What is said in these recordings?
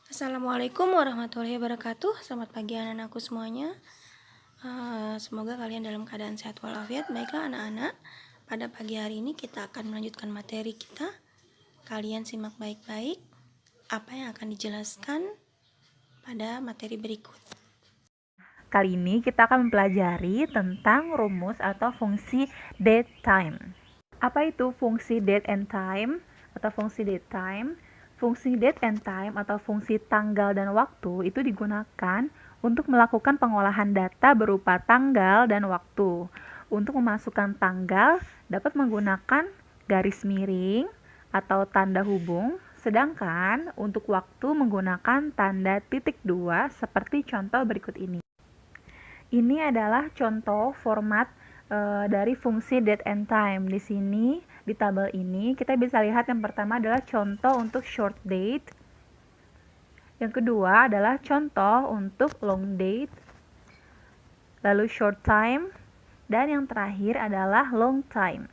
Assalamualaikum warahmatullahi wabarakatuh. Selamat pagi anak-anakku semuanya. Semoga kalian dalam keadaan sehat walafiat. Baiklah anak-anak, pada pagi hari ini kita akan melanjutkan materi kita. Kalian simak baik-baik apa yang akan dijelaskan pada materi berikut. Kali ini kita akan mempelajari tentang rumus atau fungsi date time. Apa itu fungsi date and time atau fungsi date time? Fungsi date and time atau fungsi tanggal dan waktu itu digunakan untuk melakukan pengolahan data berupa tanggal dan waktu. Untuk memasukkan tanggal dapat menggunakan garis miring atau tanda hubung, sedangkan untuk waktu menggunakan tanda titik dua seperti contoh berikut ini. Ini adalah contoh format dari fungsi date and time. Di sini, di tabel ini, kita bisa lihat yang pertama adalah contoh untuk short date. Yang kedua adalah contoh untuk long date. Lalu short time. Dan yang terakhir adalah long time.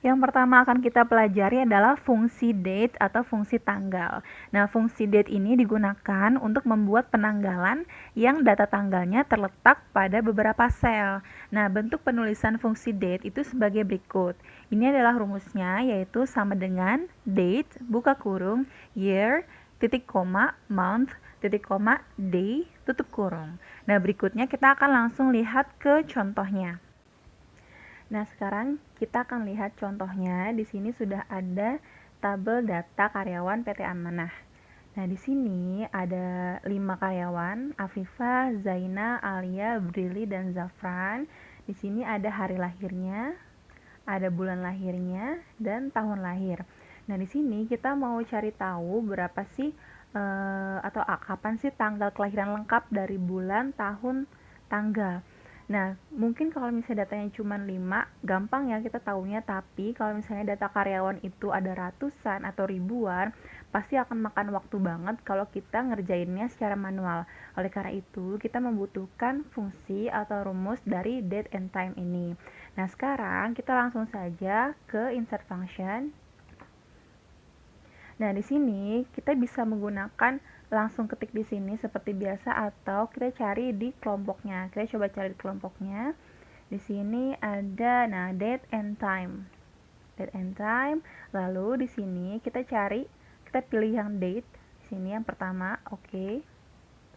Yang pertama akan kita pelajari adalah fungsi date atau fungsi tanggal. Nah, fungsi date ini digunakan untuk membuat penanggalan yang data tanggalnya terletak pada beberapa sel. Nah, bentuk penulisan fungsi date itu sebagai berikut. Ini adalah rumusnya, yaitu sama dengan date, buka kurung, year, titik koma, month, titik koma, day, tutup kurung. Nah, berikutnya kita akan langsung lihat ke contohnya. Nah, sekarang kita akan lihat contohnya. Di sini sudah ada tabel data karyawan PT Amanah. Nah, di sini ada 5 karyawan, Afifah, Zaina, Alia, Brili, dan Zafran. Di sini ada hari lahirnya, ada bulan lahirnya, dan tahun lahir. Nah, di sini kita mau cari tahu berapa sih atau kapan sih tanggal kelahiran lengkap dari bulan, tahun, tanggal. Nah, mungkin kalau misalnya datanya cuma 5, gampang ya kita tahunya, tapi kalau misalnya data karyawan itu ada ratusan atau ribuan, pasti akan makan waktu banget kalau kita ngerjainnya secara manual. Oleh karena itu, kita membutuhkan fungsi atau rumus dari date and time ini. Nah, sekarang kita langsung saja ke insert function. Nah, di sini kita bisa menggunakan langsung ketik di sini seperti biasa atau kita cari di kelompoknya. Kita coba cari di kelompoknya. Di sini ada date and time. Date and time. Lalu di sini kita cari, kita pilih yang date. Di sini yang pertama, oke.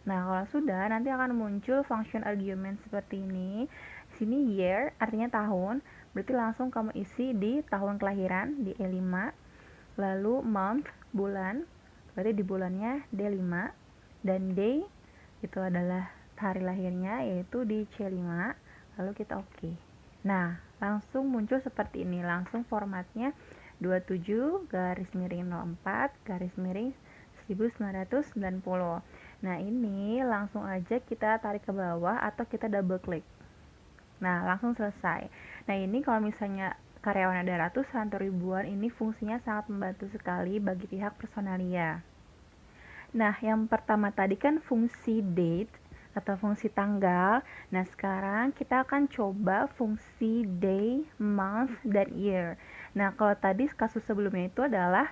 Nah, kalau sudah nanti akan muncul function argument seperti ini. Di sini year artinya tahun, berarti langsung kamu isi di tahun kelahiran di E5. Lalu month bulan, berarti di bulannya D5, dan day itu adalah hari lahirnya yaitu di C5, lalu kita oke. Nah, langsung muncul seperti ini, langsung formatnya 27 garis miring 04 garis miring 1990. Nah, ini langsung aja kita tarik ke bawah atau kita double klik. Nah, langsung selesai. Nah, ini kalau misalnya karyawan ada ratusan atau ribuan, ini fungsinya sangat membantu sekali bagi pihak personalia. Nah, yang pertama tadi kan fungsi date atau fungsi tanggal. Nah, sekarang kita akan coba fungsi day, month, dan year. Nah, kalau tadi kasus sebelumnya itu adalah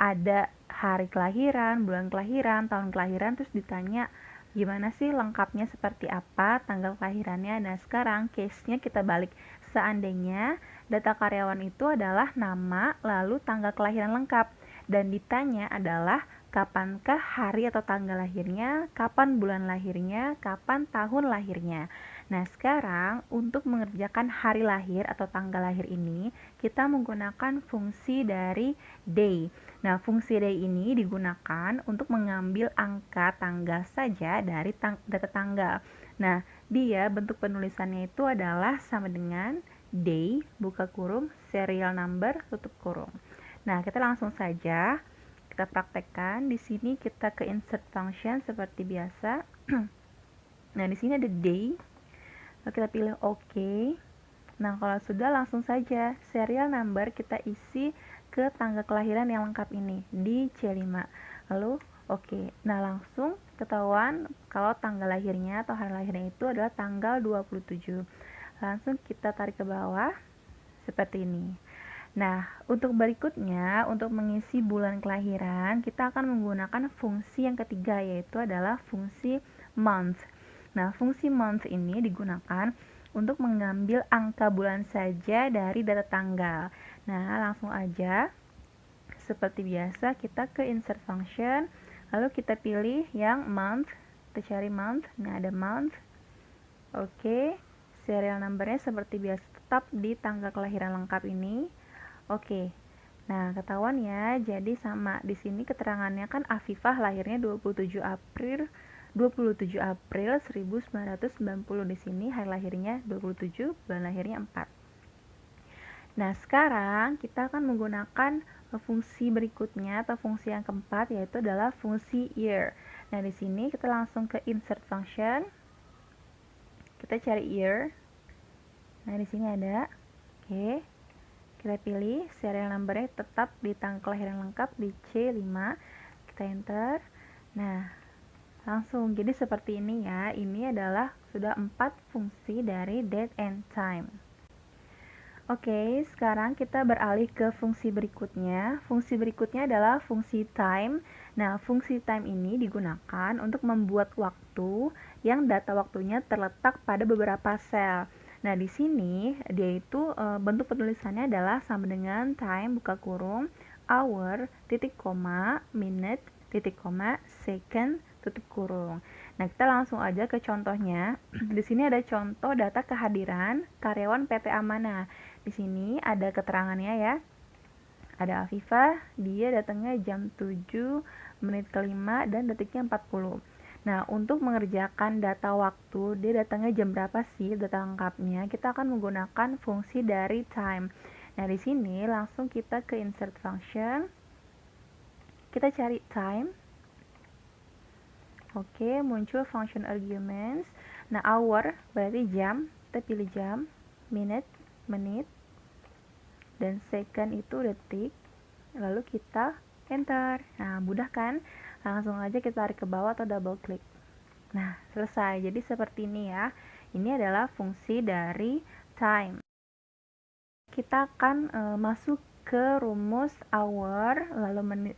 ada hari kelahiran, bulan kelahiran, tahun kelahiran, terus ditanya gimana sih lengkapnya seperti apa, tanggal kelahirannya. Nah, sekarang case-nya kita balik. Seandainya data karyawan itu adalah nama, lalu tanggal kelahiran lengkap, dan ditanya adalah kapankah hari atau tanggal lahirnya, kapan bulan lahirnya, kapan tahun lahirnya. Nah, sekarang untuk mengerjakan hari lahir atau tanggal lahir ini, kita menggunakan fungsi dari day. Nah, fungsi day ini digunakan untuk mengambil angka tanggal saja dari data tanggal. Nah, dia bentuk penulisannya itu adalah sama dengan day, buka kurung, serial number, tutup kurung. Nah, kita langsung saja kita praktekkan. Di sini kita ke insert function seperti biasa. Nah, di sini ada day. Lalu kita pilih OK. Nah, kalau sudah langsung saja serial number kita isi ke tanggal kelahiran yang lengkap ini di C5. Lalu OK. Nah, langsung ketahuan kalau tanggal lahirnya atau hari lahirnya itu adalah tanggal 27. Langsung kita tarik ke bawah seperti ini. Nah, untuk berikutnya, untuk mengisi bulan kelahiran, kita akan menggunakan fungsi yang ketiga, yaitu adalah fungsi month. Nah, fungsi month ini digunakan untuk mengambil angka bulan saja dari data tanggal. Nah, langsung aja, seperti biasa, kita ke insert function, lalu kita pilih yang month, kita cari month, nah ada month. Oke, serial numbernya seperti biasa tetap di tanggal kelahiran lengkap ini. Oke, nah ketahuan ya, jadi sama di sini keterangannya kan Afifah lahirnya 27 April 1990. Di sini hari lahirnya 27, bulan lahirnya 4. Nah, sekarang kita akan menggunakan fungsi berikutnya atau fungsi yang keempat, yaitu adalah fungsi year. Nah, di sini kita langsung ke insert function. Kita cari year. Nah, di sini ada. Oke. Kita pilih serial numbernya tetap di tanggal kelahiran lengkap di C5. Kita enter. Nah, langsung jadi seperti ini ya. Ini adalah sudah 4 fungsi dari date and time. Oke, sekarang kita beralih ke fungsi berikutnya. Fungsi berikutnya adalah fungsi time. Nah, fungsi time ini digunakan untuk membuat waktu yang data waktunya terletak pada beberapa sel. Nah, di sini dia itu bentuk penulisannya adalah sama dengan time buka kurung, hour, titik koma, minute, titik koma, second, tutup kurung. Nah, kita langsung aja ke contohnya. Di sini ada contoh data kehadiran karyawan PT Amanah. Di sini ada keterangannya ya. Ada Afifah, dia datangnya jam 7 menit ke-5 dan detiknya 40. Nah, untuk mengerjakan data waktu, dia datangnya jam berapa sih data lengkapnya, kita akan menggunakan fungsi dari time. Nah, di sini langsung kita ke insert function. Kita cari time. Oke, muncul function arguments. Nah, hour berarti jam, kita pilih jam, minute, menit, dan second itu detik. Lalu kita enter. Nah, mudah kan? Langsung aja kita tarik ke bawah atau double klik. Nah, selesai. Jadi seperti ini ya. Ini adalah fungsi dari time. Kita akan masuk ke rumus hour, lalu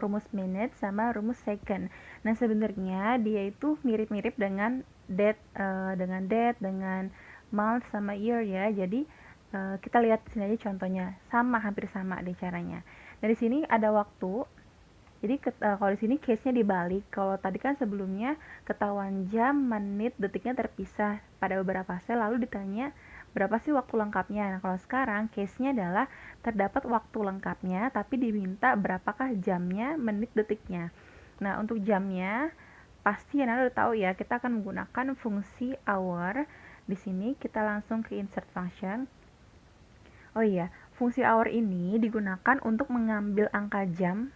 rumus minute, sama rumus second. Nah, sebenarnya dia itu mirip-mirip dengan date, dengan month sama year ya. Jadi kita lihat sini aja contohnya, sama, hampir sama deh caranya. Nah, di sini ada waktu. Jadi kalau di sini case-nya dibalik. Kalau tadi kan sebelumnya ketahuan jam, menit, detiknya terpisah pada beberapa sel, lalu ditanya berapa sih waktu lengkapnya. Nah, kalau sekarang case-nya adalah terdapat waktu lengkapnya, tapi diminta berapakah jamnya, menit, detiknya. Nah, untuk jamnya pasti Anda udah tahu ya, kita akan menggunakan fungsi hour. Di sini kita langsung ke insert function. Oh iya, fungsi hour ini digunakan untuk mengambil angka jam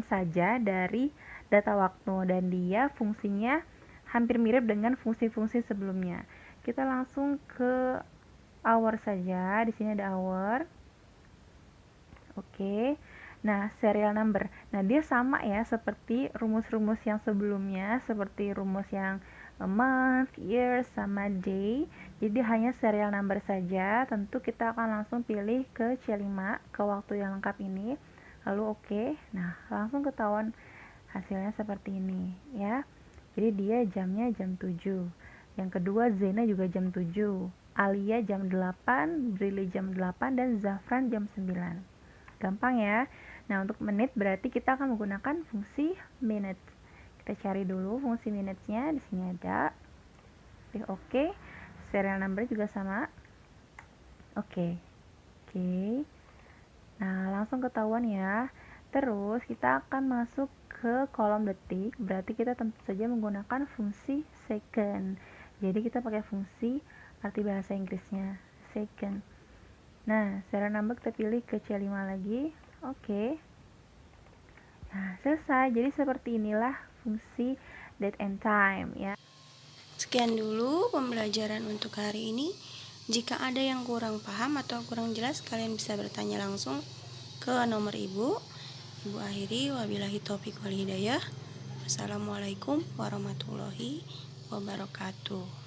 saja dari data waktu, dan dia fungsinya hampir mirip dengan fungsi-fungsi sebelumnya. Kita langsung ke hour saja. Di sini ada hour. Oke. Nah, serial number. Nah, dia sama ya seperti rumus-rumus yang sebelumnya, seperti rumus yang month, year, sama day. Jadi hanya serial number saja. Tentu kita akan langsung pilih ke C5, ke waktu yang lengkap ini. Lalu oke. Nah, langsung ketahuan hasilnya seperti ini ya. Jadi dia jamnya jam 7. Yang kedua, Zena juga jam 7. Alia jam 8, Brili jam 8, dan Zafran jam 9. Gampang ya. Nah, untuk menit berarti kita akan menggunakan fungsi minute. Kita cari dulu fungsi minutes-nya. Di sini ada. Pilih oke. Serial number juga sama. Oke. Oke. Nah, langsung ketahuan ya. Terus kita akan masuk ke kolom detik. Berarti kita tentu saja menggunakan fungsi second. Jadi kita pakai fungsi arti bahasa Inggrisnya second. Nah, serial number kita pilih ke C5 lagi. Oke. Nah, selesai. Jadi seperti inilah fungsi date and time ya. Sekian dulu pembelajaran untuk hari ini. Jika ada yang kurang paham atau kurang jelas, kalian bisa bertanya langsung ke nomor ibu. Ibu akhiri, wabillahi taufiq wal hidayah. Wassalamualaikum warahmatullahi wabarakatuh.